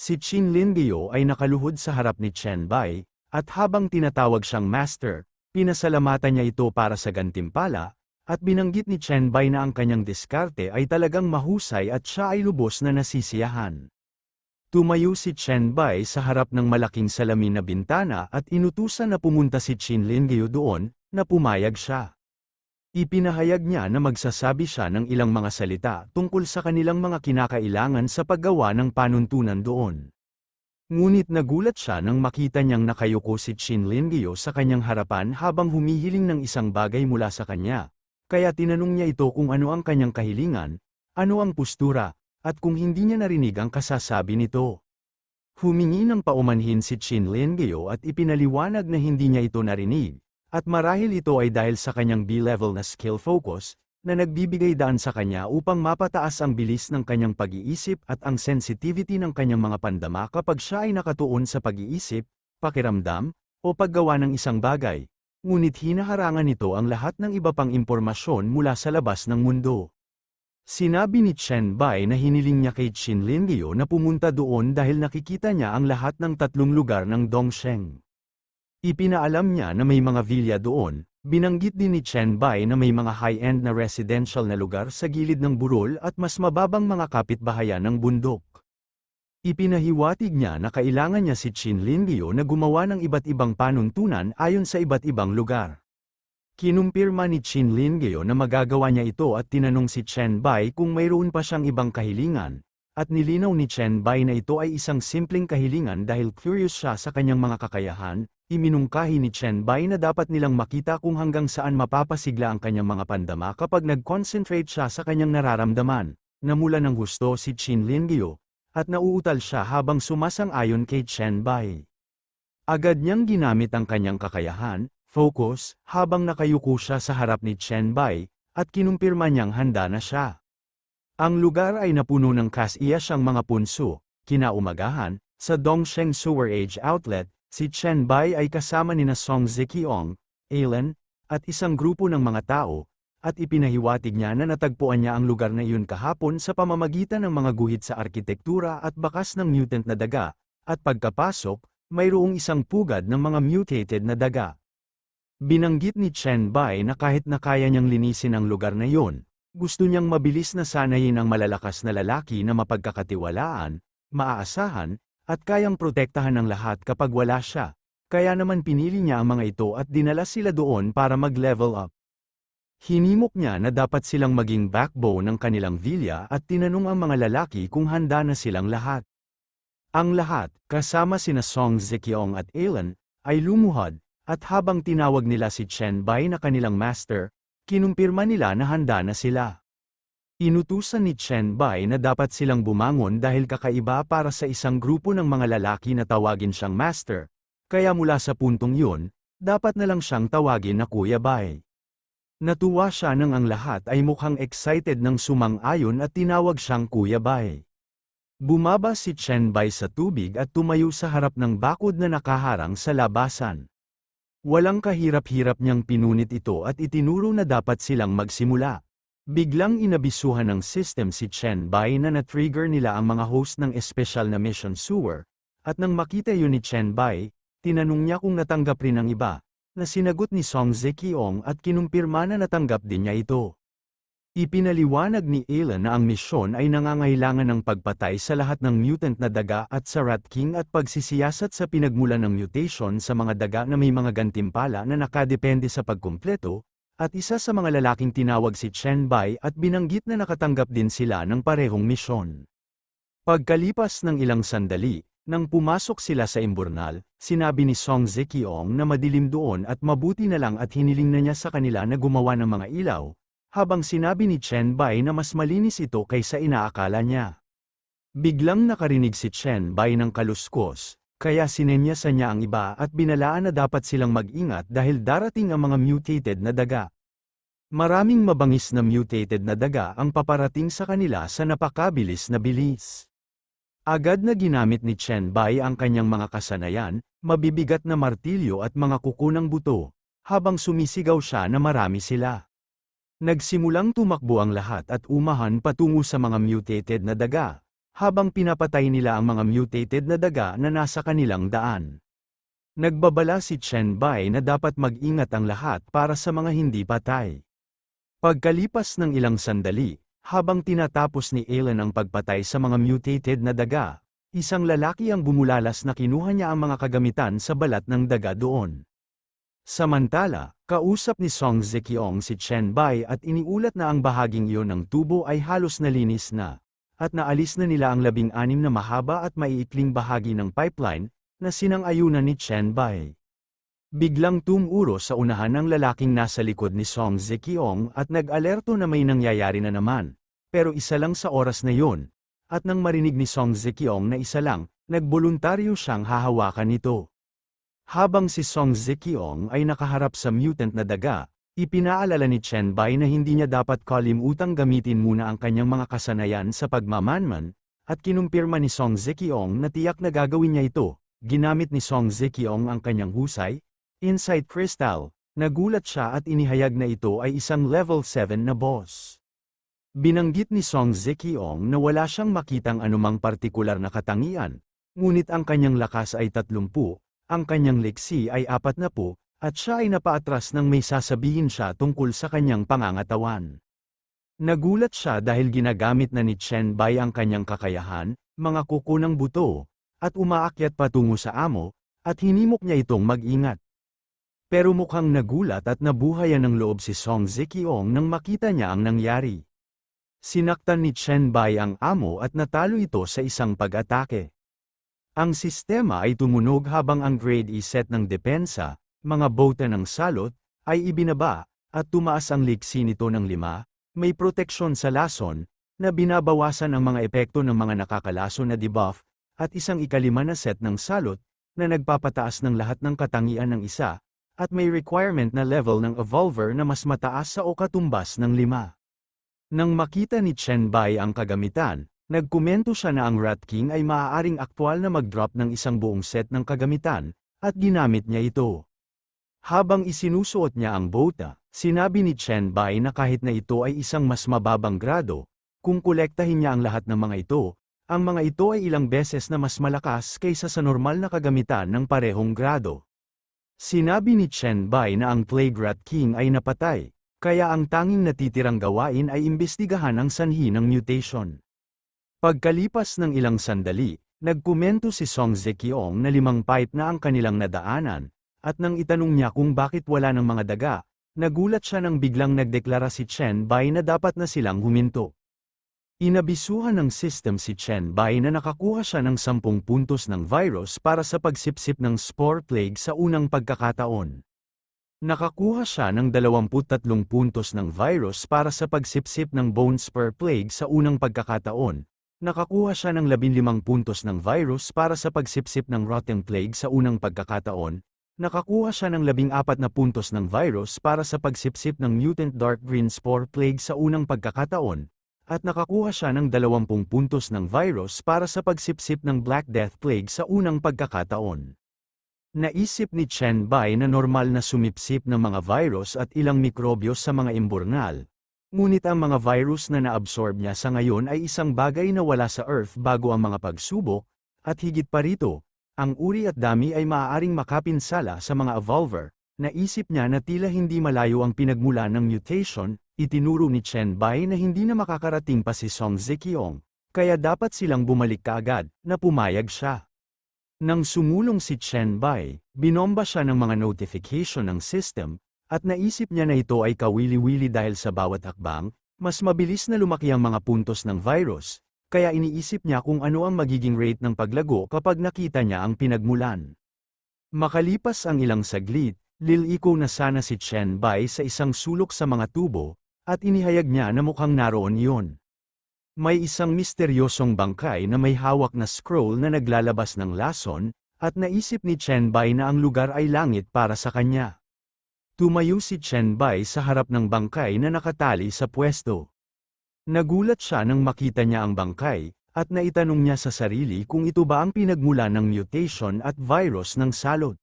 Si Qin Lingyo ay nakaluhod sa harap ni Chen Bai, at habang tinatawag siyang master, pinasalamatan niya ito para sa gantimpala, at binanggit ni Chen Bai na ang kanyang diskarte ay talagang mahusay at siya ay lubos na nasisiyahan. Tumayo si Chen Bai sa harap ng malaking salamin na bintana at inutusan na pumunta si Qin Lingyo doon, na pumayag siya. Ipinahayag niya na magsasabi siya ng ilang mga salita tungkol sa kanilang mga kinakailangan sa paggawa ng panuntunan doon. Ngunit nagulat siya nang makita niyang nakayuko si Qin Lingyo sa kanyang harapan habang humihiling ng isang bagay mula sa kanya, kaya tinanong niya ito kung ano ang kanyang kahilingan, ano ang postura, at kung hindi niya narinig ang kasasabi nito. Humingi ng paumanhin si Qin Lingyo at ipinaliwanag na hindi niya ito narinig. At marahil ito ay dahil sa kanyang B-level na skill focus, na nagbibigay daan sa kanya upang mapataas ang bilis ng kanyang pag-iisip at ang sensitivity ng kanyang mga pandama kapag siya ay nakatuon sa pag-iisip, pakiramdam, o paggawa ng isang bagay. Ngunit hinaharangan nito ang lahat ng iba pang impormasyon mula sa labas ng mundo. Sinabi ni Chen Bai na hiniling niya kay Qin Lingyo na pumunta doon dahil nakikita niya ang lahat ng 3 lugar ng Dongsheng. Ipinaalam niya na may mga villa doon, binanggit din ni Chen Bai na may mga high-end na residential na lugar sa gilid ng burol at mas mababang mga kapitbahayan ng bundok. Ipinahiwatig niya na kailangan niya si Qin Lingyo na gumawa ng iba't ibang panuntunan ayon sa iba't ibang lugar. Kinumpirma ni Qin Lingyo na magagawa niya ito at tinanong si Chen Bai kung mayroon pa siyang ibang kahilingan, at nilinaw ni Chen Bai na ito ay isang simpleng kahilingan dahil curious siya sa kanyang mga kakayahan. Iminungkahi ni Chen Bai na dapat nilang makita kung hanggang saan mapapasigla ang kanyang mga pandama kapag nag-concentrate siya sa kanyang nararamdaman. Namula ng gusto si Qin Lingyo, at nauutal siya habang sumasang-ayon kay Chen Bai. Agad niyang ginamit ang kanyang kakayahan, focus, habang nakayuko siya sa harap ni Chen Bai, at kinumpirma niyang handa na siya. Ang lugar ay napuno ng kas-iya-siyang mga punso. Kinaumagahan, sa Dongsheng Sewer Age Outlet, si Chen Bai ay kasama nina Song Ziqiong, Alan, at isang grupo ng mga tao, at ipinahiwatig niya na natagpuan niya ang lugar na iyon kahapon sa pamamagitan ng mga guhit sa arkitektura at bakas ng mutant na daga, at pagkapasok, mayroong isang pugad ng mga mutated na daga. Binanggit ni Chen Bai na kahit na kaya niyang linisin ang lugar na iyon, gusto niyang mabilis na sanayin ang malalakas na lalaki na mapagkakatiwalaan, maaasahan, at kayang protektahan ng lahat kapag wala siya, kaya naman pinili niya ang mga ito at dinala sila doon para mag-level up. Hinimok niya na dapat silang maging backbone ng kanilang villa at tinanong ang mga lalaki kung handa na silang lahat. Ang lahat, kasama sina Song Ziqiong at Alan, ay lumuhod, at habang tinawag nila si Chen Bai na kanilang master, kinumpirma nila na handa na sila. Inutusan ni Chen Bai na dapat silang bumangon dahil kakaiba para sa isang grupo ng mga lalaki na tawagin siyang master, kaya mula sa puntong yun, dapat na lang siyang tawagin na Kuya Bai. Natuwa siya nang ang lahat ay mukhang excited ng sumang-ayon at tinawag siyang Kuya Bai. Bumaba si Chen Bai sa tubig at tumayo sa harap ng bakod na nakaharang sa labasan. Walang kahirap-hirap niyang pinunit ito at itinuro na dapat silang magsimula. Biglang inabisuhan ng system si Chen Bai na na-trigger nila ang mga host ng espesyal na mission sewer, at nang makita yun ni Chen Bai, tinanong niya kung natanggap rin ang iba, na sinagot ni Song Ziqiong at kinumpirma na natanggap din niya ito. Ipinaliwanag ni Alan na ang misyon ay nangangailangan ng pagpatay sa lahat ng mutant na daga at sa Rat King at pagsisiyasat sa pinagmulan ng mutation sa mga daga na may mga gantimpala na nakadepende sa pagkumpleto, at isa sa mga lalaking tinawag si Chen Bai at binanggit na nakatanggap din sila ng parehong misyon. Pagkalipas ng ilang sandali, nang pumasok sila sa imburnal, sinabi ni Song Ziqiong na madilim doon at mabuti na lang at hiniling na niya sa kanila na gumawa ng mga ilaw, habang sinabi ni Chen Bai na mas malinis ito kaysa inaakala niya. Biglang nakarinig si Chen Bai ng kaluskos, kaya sinenyasan niya ang iba at binalaan na dapat silang mag-ingat dahil darating ang mga mutated na daga. Maraming mabangis na mutated na daga ang paparating sa kanila sa napakabilis na bilis. Agad na ginamit ni Chen Bai ang kanyang mga kasanayan, mabibigat na martilyo at mga kuko ng buto, habang sumisigaw siya na marami sila. Nagsimulang tumakbo ang lahat at umahan patungo sa mga mutated na daga, habang pinapatay nila ang mga mutated na daga na nasa kanilang daan. Nagbabala si Chen Bai na dapat mag-ingat ang lahat para sa mga hindi patay. Pagkalipas ng ilang sandali, habang tinatapos ni Alan ang pagpatay sa mga mutated na daga, isang lalaki ang bumulalas na kinuha niya ang mga kagamitan sa balat ng daga doon. Samantala, kausap ni Song Zekiong si Chen Bai at iniulat na ang bahaging iyon ng tubo ay halos nalinis na, at naalis na nila ang 16 na mahaba at maiikling bahagi ng pipeline na sinang-ayunan ni Chen Bai. Biglang tumuro sa unahan ng lalaking nasa likod ni Song Zekiong at nag-alerto na may nangyayari na naman, pero isa lang sa oras na yon, at nang marinig ni Song Zekiong na isa lang, nagboluntaryo siyang hahawakan nito. Habang si Song Zekiong ay nakaharap sa mutant na daga, ipinaalala ni Chen Bai na hindi niya dapat kalimutang gamitin muna ang kanyang mga kasanayan sa pagmamanman, at kinumpirma ni Song Zekiong na tiyak na gagawin niya ito. Ginamit ni Song Zekiong ang kanyang husay, Insight Crystal. Nagulat siya at inihayag na ito ay isang level 7 na boss. Binanggit ni Song Zekiong na wala siyang makitang anumang partikular na katangian, ngunit ang kanyang lakas ay 30, ang kanyang leksi ay 40, at siya ay napaatras nang may sasabihin siya tungkol sa kanyang pangangatawan. Nagulat siya dahil ginagamit na ni Chen Bai ang kanyang kakayahan, mga kuko ng buto, at umaakyat patungo sa amo, at hinimok niya itong mag-ingat. Pero mukhang nagulat at nabuhayan ng loob si Song Zekiong nang makita niya ang nangyari. Sinaktan ni Chen Bai ang amo at natalo ito sa isang pag-atake. Ang sistema ay tumunog habang ang grade E set ng depensa, mga bote ng salot, ay ibinaba, at tumaas ang liksi nito ng 5, may proteksyon sa lason, na binabawasan ang mga epekto ng mga nakakalason na debuff, at isang ikalima na set ng salot, na nagpapataas ng lahat ng katangian ng isa, at may requirement na level ng evolver na mas mataas sa o katumbas ng 5. Nang makita ni Chen Bai ang kagamitan, nagkomento siya na ang Rat King ay maaaring aktwal na mag-drop ng isang buong set ng kagamitan, at ginamit niya ito. Habang isinusuot niya ang bota, sinabi ni Chen Bai na kahit na ito ay isang mas mababang grado, kung kolektahin niya ang lahat ng mga ito, ang mga ito ay ilang beses na mas malakas kaysa sa normal na kagamitan ng parehong grado. Sinabi ni Chen Bai na ang Plague Rat King ay napatay, kaya ang tanging natitirang gawain ay imbestigahan ang sanhi ng mutation. Pagkalipas ng ilang sandali, nagkomento si Song Zekiong na 5 pipe na ang kanilang nadaanan, at nang itanong niya kung bakit wala ng mga daga, nagulat siya nang biglang nagdeklara si Chen Bai na dapat na silang huminto. Inabisuhan ng system si Chen Bai na nakakuha siya ng 10 puntos ng virus para sa pagsipsip ng Spore Plague sa unang pagkakataon. Nakakuha siya ng 23 puntos ng virus para sa pagsipsip ng Bone Spur Plague sa unang pagkakataon. Nakakuha siya ng 15 puntos ng virus para sa pagsipsip ng Rotten Plague sa unang pagkakataon. Nakakuha siya ng 14 na puntos ng virus para sa pagsipsip ng Mutant Dark Green Spore Plague sa unang pagkakataon. At nakakuha siya ng 20 puntos ng virus para sa pagsipsip ng Black Death Plague sa unang pagkakataon. Naisip ni Chen Bai na normal na sumipsip ng mga virus at ilang mikrobyo sa mga imburnal. Ngunit ang mga virus na naabsorb niya sa ngayon ay isang bagay na wala sa Earth bago ang mga pagsubok, at higit pa rito, ang uri at dami ay maaaring makapinsala sa mga evolver. Naisip niya na tila hindi malayo ang pinagmula ng mutation. Itinuro ni Chen Bai na hindi na makakarating pa si Song Zekiong, kaya dapat silang bumalik kaagad, na pumayag siya. Nang sumulong si Chen Bai, binomba siya ng mga notification ng system, at naisip niya na ito ay kawili-wili dahil sa bawat hakbang, mas mabilis na lumaki ang mga puntos ng virus, kaya iniisip niya kung ano ang magiging rate ng paglago kapag nakita niya ang pinagmulan. Makalipas ang ilang saglit, liliko na sana si Chen Bai sa isang sulok sa mga tubo, at inihayag niya na mukhang naroon iyon. May isang misteryosong bangkay na may hawak na scroll na naglalabas ng lason, at naisip ni Chen Bai na ang lugar ay langit para sa kanya. Tumayo si Chen Bai sa harap ng bangkay na nakatali sa pwesto. Nagulat siya nang makita niya ang bangkay, at naitanong niya sa sarili kung ito ba ang pinagmulan ng mutation at virus ng salot.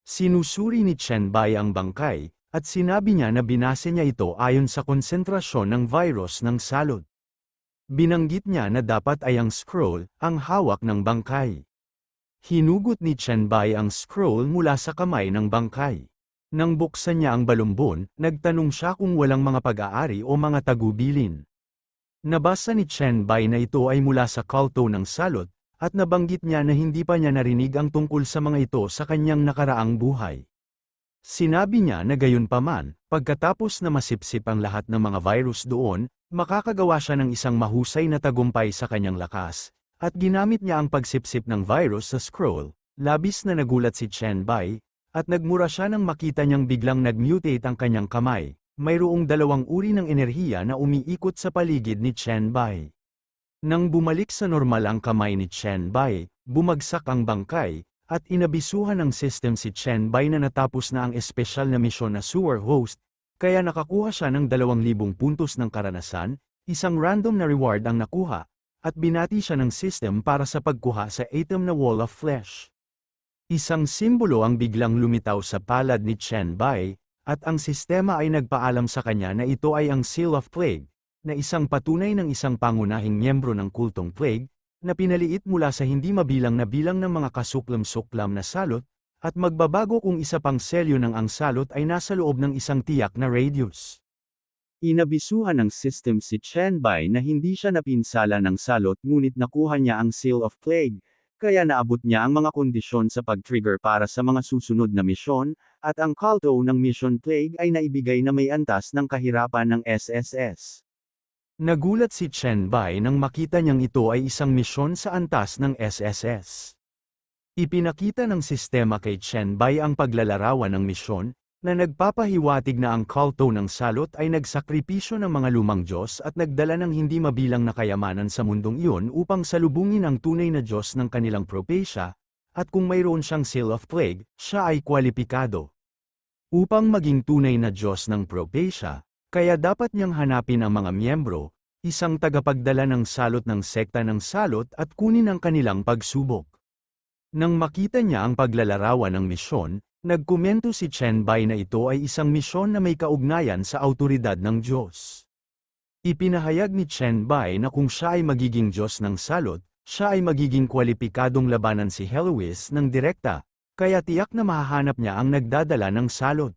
Sinusuri ni Chen Bai ang bangkay, at sinabi niya na binase niya ito ayon sa konsentrasyon ng virus ng salot. Binanggit niya na dapat ay ang scroll, ang hawak ng bangkay. Hinugot ni Chen Bai ang scroll mula sa kamay ng bangkay. Nang buksan niya ang balumbon, nagtanong siya kung walang mga pag-aari o mga tagubilin. Nabasa ni Chen Bai na ito ay mula sa kulto ng salot, at nabanggit niya na hindi pa niya narinig ang tungkol sa mga ito sa kanyang nakaraang buhay. Sinabi niya na gayunpaman, pagkatapos na masipsip ang lahat ng mga virus doon, makakagawa siya ng isang mahusay na tagumpay sa kanyang lakas, at ginamit niya ang pagsipsip ng virus sa scroll. Labis na nagulat si Chen Bai, at nagmura siya nang makita niyang biglang nag-mutate ang kanyang kamay. Mayroong dalawang uri ng enerhiya na umiikot sa paligid ni Chen Bai. Nang bumalik sa normal ang kamay ni Chen Bai, bumagsak ang bangkay, at inabisuhan ng system si Chen Bai na natapos na ang espesyal na misyon na sewer host, kaya nakakuha siya ng 2,000 puntos ng karanasan, isang random na reward ang nakuha, at binati siya ng system para sa pagkuha sa item na Wall of Flesh. Isang simbolo ang biglang lumitaw sa palad ni Chen Bai, at ang sistema ay nagpaalam sa kanya na ito ay ang Seal of Plague, na isang patunay ng isang pangunahing miyembro ng kultong Plague, na pinaliit mula sa hindi mabilang na bilang ng mga kasuklam-suklam na salot, at magbabago kung isa pang selyo ng ang salot ay nasa loob ng isang tiyak na radius. Inabisuhan ng system si Chen Bai na hindi siya napinsala ng salot ngunit nakuha niya ang Seal of Plague, kaya naabot niya ang mga kondisyon sa pag-trigger para sa mga susunod na misyon, at ang kulto ng Mission Plague ay naibigay na may antas ng kahirapan ng SSS. Nagulat si Chen Bai nang makita niyang ito ay isang misyon sa antas ng SSS. Ipinakita ng sistema kay Chen Bai ang paglalarawan ng misyon, na nagpapahiwatig na ang kulto ng salot ay nagsakripisyo ng mga lumang Diyos at nagdala ng hindi mabilang na kayamanan sa mundong iyon upang salubungin ang tunay na Diyos ng kanilang propesya, at kung mayroon siyang Seal of Plague, siya ay kwalipikado. Upang maging tunay na Diyos ng propesya, kaya dapat niyang hanapin ang mga miyembro, isang tagapagdala ng salot ng sekta ng salot at kunin ang kanilang pagsubok. Nang makita niya ang paglalarawan ng misyon, nagkomento si Chen Bai na ito ay isang misyon na may kaugnayan sa awtoridad ng Diyos. Ipinahayag ni Chen Bai na kung siya ay magiging Diyos ng salot, siya ay magiging kwalipikadong labanan si Heloise ng direkta, kaya tiyak na mahahanap niya ang nagdadala ng salot.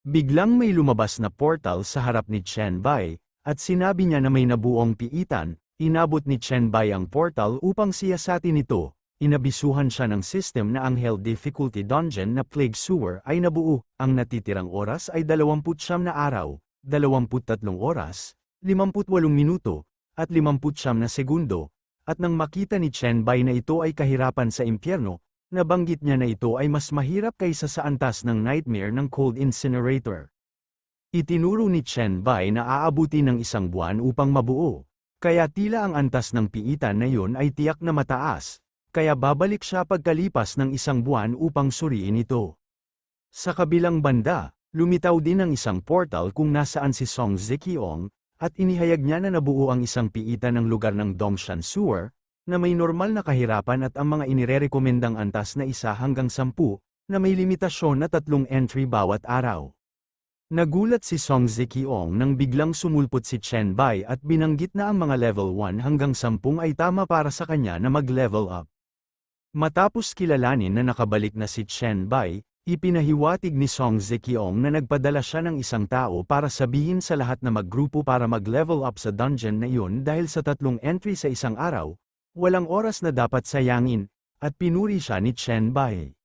Biglang may lumabas na portal sa harap ni Chen Bai, at sinabi niya na may nabuong piitan. Inabot ni Chen Bai ang portal upang siyasatin ito. Inabisuhan siya ng system na ang Hell Difficulty Dungeon na Plague Sewer ay nabuo. Ang natitirang oras ay 29 na araw, 23 oras, 58 minuto, at 59 na segundo. At nang makita ni Chen Bai na ito ay kahirapan sa impyerno, nabanggit niya na ito ay mas mahirap kaysa sa antas ng nightmare ng Cold Incinerator. Itinuro ni Chen Bai na aabuti ng 1 buwan upang mabuo, kaya tila ang antas ng piitan na yun ay tiyak na mataas, kaya babalik siya pagkalipas ng 1 buwan upang suriin ito. Sa kabilang banda, lumitaw din ang isang portal kung nasaan si Song Ziqiong, at inihayag niya na nabuo ang isang piitan ng lugar ng Dongshan Sewer, na may normal na kahirapan at ang mga inirerekomendang antas na 1 hanggang 10, na may limitasyon na 3 entry bawat araw. Nagulat si Song Ziqiong nang biglang sumulpot si Chen Bai at binanggit na ang mga level 1 hanggang 10 ay tama para sa kanya na mag-level up. Matapos kilalanin na nakabalik na si Chen Bai, ipinahiwatig ni Song Ziqiong na nagpadala siya ng isang tao para sabihin sa lahat na maggrupo para mag-level up sa dungeon na iyon dahil sa 3 entry sa isang araw. Walang oras na dapat sayangin, at pinuri siya ni Chen Bai.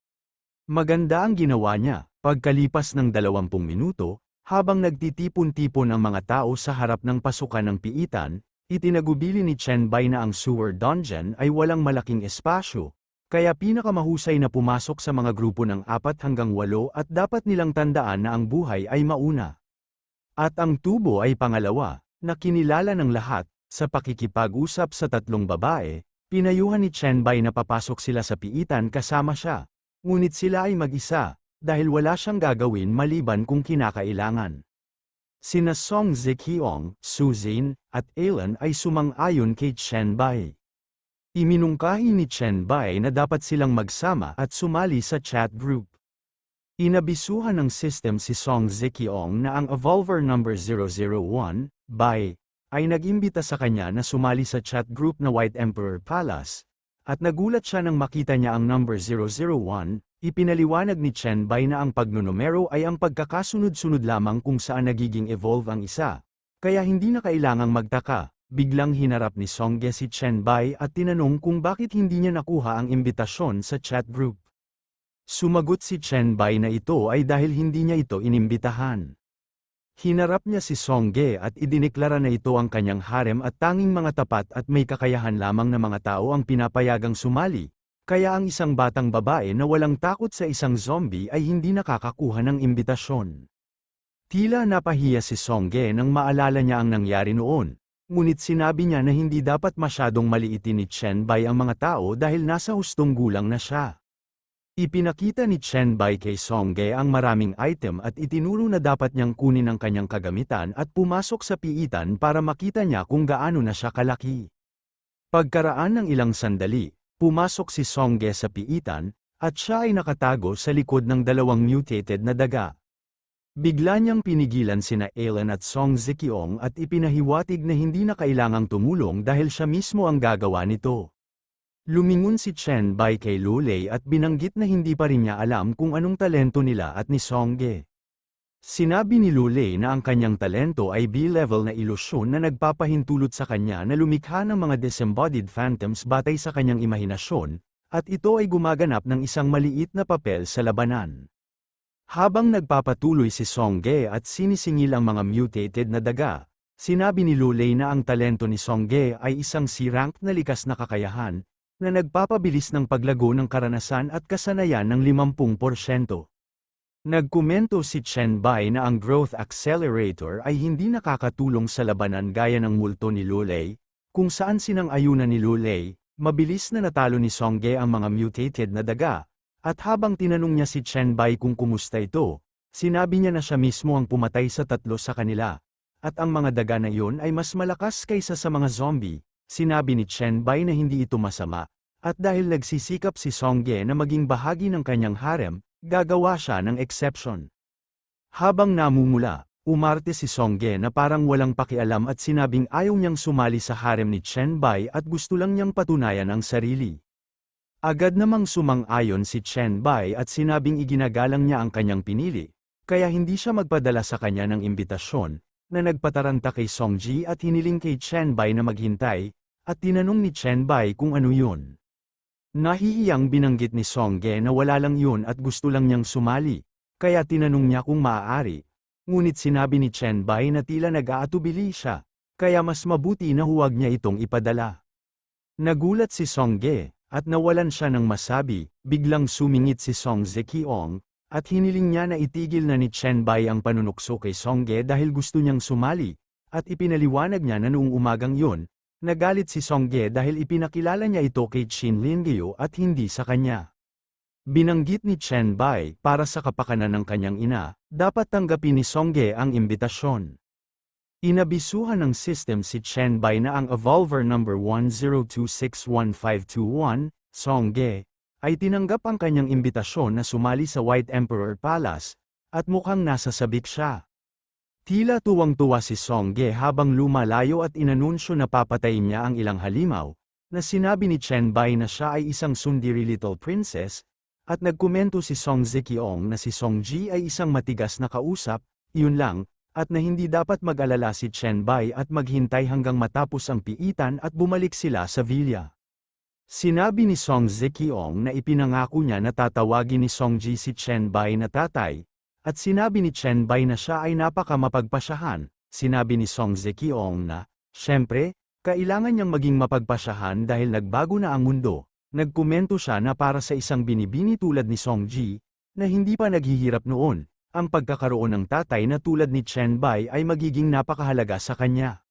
Maganda ang ginawa niya. Pagkalipas ng 20 minuto, habang nagtitipon-tipon ang mga tao sa harap ng pasukan ng piitan, itinagubili ni Chen Bai na ang sewer dungeon ay walang malaking espasyo, kaya pinakamahusay na pumasok sa mga grupo ng 4 hanggang 8 at dapat nilang tandaan na ang buhay ay mauna. At ang tubo ay pangalawa, na kinilala ng lahat. Sa pakikipag-usap sa 3 babae, pinayuhan ni Chen Bai na papasok sila sa piitan kasama siya, ngunit sila ay mag-isa, dahil wala siyang gagawin maliban kung kinakailangan. Sina Song Ziqiong, Su Zin, at Alan ay sumang-ayon kay Chen Bai. Iminungkahi ni Chen Bai na dapat silang magsama at sumali sa chat group. Inabisuhan ng system si Song Ziqiong na ang Evolver number 001, Bai, ay nag-imbita sa kanya na sumali sa chat group na White Emperor Palace, at nagulat siya nang makita niya ang number 001, ipinaliwanag ni Chen Bai na ang pagnunumero ay ang pagkakasunod-sunod lamang kung saan nagiging evolve ang isa, kaya hindi na kailangang magtaka. Biglang hinarap ni Songge si Chen Bai at tinanong kung bakit hindi niya nakuha ang imbitasyon sa chat group. Sumagot si Chen Bai na ito ay dahil hindi niya ito inimbitahan. Hinarap niya si Songge at idineklara na ito ang kanyang harem at tanging mga tapat at may kakayahan lamang na mga tao ang pinapayagang sumali, kaya ang isang batang babae na walang takot sa isang zombie ay hindi nakakakuha ng imbitasyon. Tila napahiya si Songge nang maalala niya ang nangyari noon. Ngunit sinabi niya na hindi dapat masyadong maliitin ni Chen Bai ang mga tao dahil nasa hustong gulang na siya. Ipinakita ni Chen Bai kay Songge ang maraming item at itinuro na dapat niyang kunin ang kanyang kagamitan at pumasok sa piitan para makita niya kung gaano na siya kalaki. Pagkaraan ng ilang sandali, pumasok si Songge sa piitan, at siya ay nakatago sa likod ng dalawang mutated na daga. Bigla niyang pinigilan sina Alan at Song Ziqiong at ipinahiwatig na hindi na kailangang tumulong dahil siya mismo ang gagawa nito. Lumingon si Chen Bai kay Lu Lei at binanggit na hindi pa rin niya alam kung anong talento nila at ni Songge. Sinabi ni Lu Lei na ang kanyang talento ay B-level na ilusyon na nagpapahintulot sa kanya na lumikha ng mga disembodied phantoms batay sa kanyang imahinasyon, at ito ay gumaganap ng isang maliit na papel sa labanan. Habang nagpapatuloy si Songge at sinisingil ang mga mutated na daga, sinabi ni Lu Lei na ang talento ni Songge ay isang C-rank na likas na kakayahan, na nagpapabilis ng paglago ng karanasan at kasanayan ng 50%. Nagkomento si Chen Bai na ang Growth Accelerator ay hindi nakakatulong sa labanan gaya ng multo ni Lu Lei, kung saan sinang-ayunan ni Lu Lei, mabilis na natalo ni Songge ang mga mutated na daga. At habang tinanong niya si Chen Bai kung kumusta ito, sinabi niya na siya mismo ang pumatay sa 3 sa kanila. At ang mga daga na iyon ay mas malakas kaysa sa mga zombie. Sinabi ni Chen Bai na hindi ito masama. At dahil nagsisikap si Songge na maging bahagi ng kanyang harem, gagawa siya ng exception. Habang namumula, umarte si Songge na parang walang pakialam at sinabing ayaw niyang sumali sa harem ni Chen Bai at gusto lang niyang patunayan ang sarili. Agad namang sumang-ayon si Chen Bai at sinabing iginagalang niya ang kanyang pinili, kaya hindi siya magpadala sa kanya ng imbitasyon, na nagpataranta kay Songji at hiniling kay Chen Bai na maghintay, at tinanong ni Chen Bai kung ano yun. Nahihiyang binanggit ni Songge na wala lang yun at gusto lang niyang sumali, kaya tinanong niya kung maaari, ngunit sinabi ni Chen Bai na tila nag-aatubili siya, kaya mas mabuti na huwag niya itong ipadala. Nagulat si Songge, at nawalan siya ng masabi, biglang sumingit si Song Ziqiong, at hiniling niya na itigil na ni Chen Bai ang panunukso kay Songge dahil gusto niyang sumali, at ipinaliwanag niya na noong umagang yun, nagalit si Songge dahil ipinakilala niya ito kay Qin Lingyu at hindi sa kanya. Binanggit ni Chen Bai, para sa kapakanan ng kanyang ina, dapat tanggapin ni Songge ang imbitasyon. Inabisuhan ng system si Chen Bai na ang Evolver number 10261521, Songge, ay tinanggap ang kanyang imbitasyon na sumali sa White Emperor Palace, at mukhang nasasabik siya. Tila tuwang-tuwa si Songge habang lumalayo at inanunsyo na papatayin niya ang ilang halimaw, na sinabi ni Chen Bai na siya ay isang sundiri little princess, at nagkomento si Song Ziqiong na si Songji ay isang matigas na kausap, yun lang, at na hindi dapat mag-alala si Chen Bai at maghintay hanggang matapos ang piitan at bumalik sila sa villa. Sinabi ni Song Ziqiong na ipinangako niya na tatawagin ni Songji si Chen Bai na tatay, at sinabi ni Chen Bai na siya ay napakamapagpasyahan. Sinabi ni Song Ziqiong na, syempre, kailangan niyang maging mapagpasyahan dahil nagbago na ang mundo. Nagkomento siya na para sa isang binibini tulad ni Songji, na hindi pa naghihirap noon, ang pagkakaroon ng tatay na tulad ni Chen Bai ay magiging napakahalaga sa kanya.